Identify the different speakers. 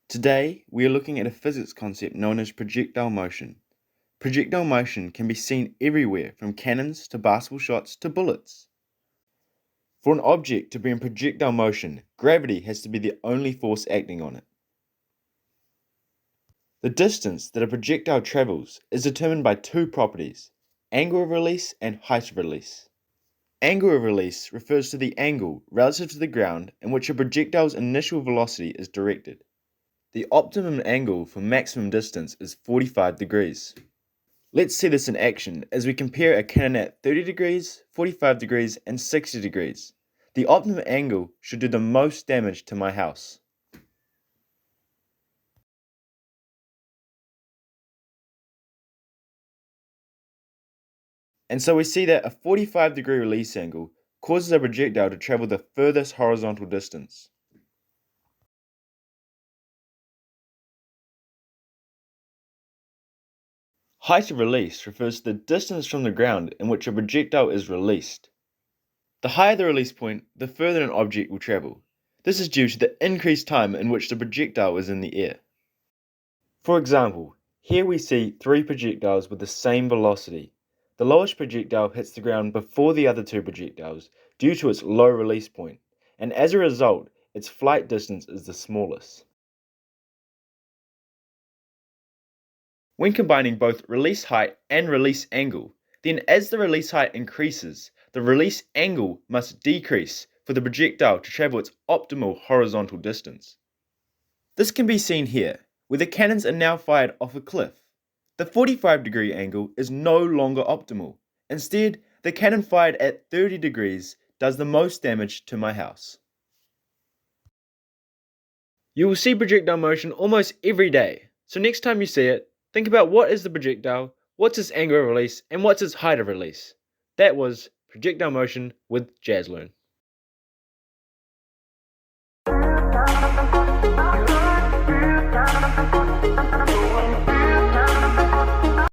Speaker 1: Today, we are looking at a physics concept known as projectile motion. Projectile motion can be seen everywhere from cannons to basketball shots to bullets. For an object to be in projectile motion, gravity has to be the only force acting on it. The distance that a projectile travels is determined by two properties: angle of release and height of release. Angle of release refers to the angle relative to the ground in which a projectile's initial velocity is directed. The optimum angle for maximum distance is 45 degrees. Let's see this in action as we compare a cannon at 30 degrees, 45 degrees, and 60 degrees. The optimum angle should do the most damage to my house. And so we see that a 45-degree release angle causes a projectile to travel the furthest horizontal distance. Height of release refers to the distance from the ground in which a projectile is released. The higher the release point, the further an object will travel. This is due to the increased time in which the projectile is in the air. For example, here we see three projectiles with the same velocity. The lowest projectile hits the ground before the other two projectiles due to its low release point, and as a result, its flight distance is the smallest. When combining both release height and release angle, then as the release height increases, the release angle must decrease for the projectile to travel its optimal horizontal distance. This can be seen here, where the cannons are now fired off a cliff. The 45-degree angle is no longer optimal. Instead, the cannon fired at 30 degrees does the most damage to my house. You will see projectile motion almost every day, so next time you see it, think about what is the projectile, what's its angle of release, and what's its height of release. That was Projectile Motion with Jazzlearn.